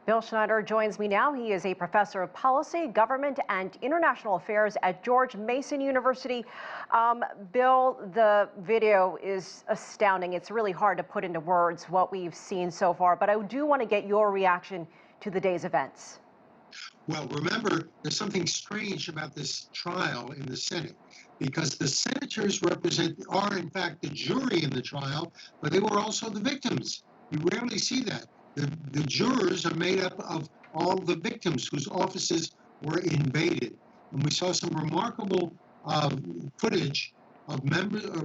Bill Schneider joins me now. He is a professor of policy, government, and international affairs at George Mason University. Bill, the video is astounding. It's really hard to put into words what we've seen so far, but I do want to get your reaction to the day's events. Well, remember, there's something strange about this trial in the Senate, because the senators are in fact the jury in the trial, but they were also the victims. You rarely see that. The jurors are made up of all the victims whose offices were invaded. And we saw some remarkable footage of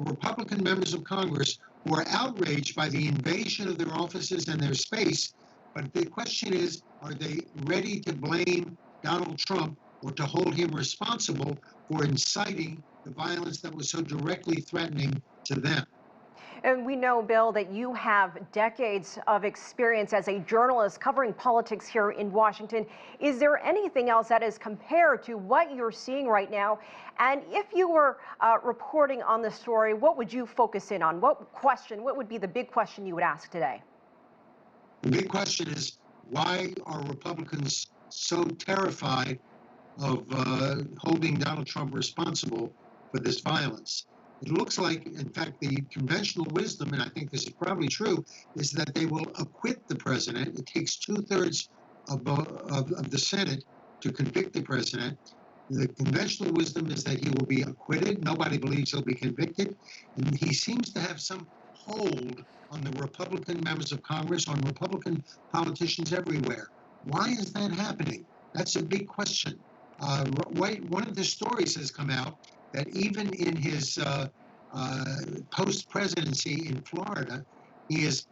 Republican members of Congress who are outraged by the invasion of their offices and their space. But the question is, are they ready to blame Donald Trump or to hold him responsible for inciting the violence that was so directly threatening to them? And we know, Bill, that you have decades of experience as a journalist covering politics here in Washington. Is there anything else that is compared to what you're seeing right now? And if you were reporting on the story, what would you focus in on? What would be the big question you would ask today? The big question is, why are Republicans so terrified of holding Donald Trump responsible for this violence? It looks like, in fact, the conventional wisdom, and I think this is probably true, is that they will acquit the president. It takes 2/3 of the Senate to convict the president. The conventional wisdom is that he will be acquitted. Nobody believes he'll be convicted. And he seems to have some hold on the Republican members of Congress, on Republican politicians everywhere. Why is that happening? That's a big question. One of the stories has come out that even in his post-presidency in Florida, he is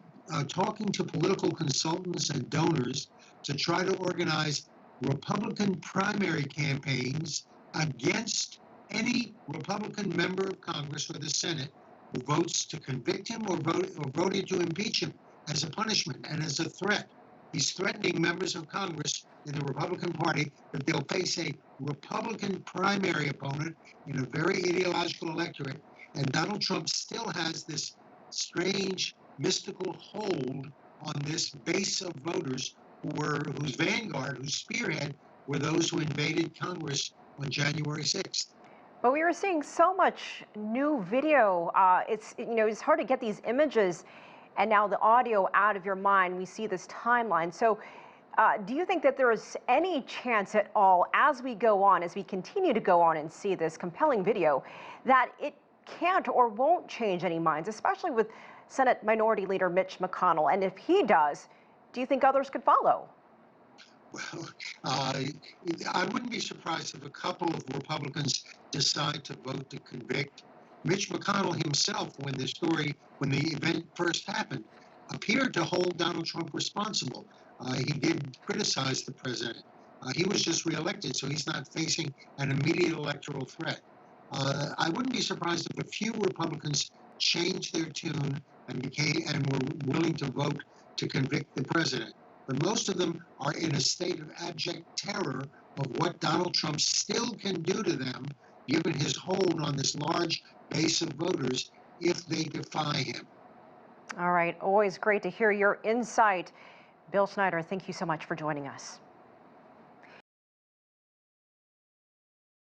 talking to political consultants and donors to try to organize Republican primary campaigns against any Republican member of Congress or the Senate who votes to convict him or voted to impeach him as a punishment and as a threat. He's threatening members of Congress in the Republican Party that they'll face a Republican primary opponent in a very ideological electorate. And Donald Trump still has this strange, mystical hold on this base of voters whose vanguard, whose spearhead, were those who invaded Congress on January 6th. But we were seeing so much new video. It's hard to get these images and now the audio out of your mind. We see this timeline. So do you think that there is any chance at all, as we continue to go on and see this compelling video, that it can't or won't change any minds, especially with Senate Minority Leader Mitch McConnell? And if he does, do you think others could follow? Well, I wouldn't be surprised if a couple of Republicans decide to vote to convict. Mitch McConnell himself, when the event first happened, appeared to hold Donald Trump responsible. He did criticize the president. He was just reelected, so he's not facing an immediate electoral threat. I wouldn't be surprised if a few Republicans changed their tune and were willing to vote to convict the president. But most of them are in a state of abject terror of what Donald Trump still can do to them, given his hold on this large base of voters, if they defy him. All right, always great to hear your insight. Bill Schneider, thank you so much for joining us.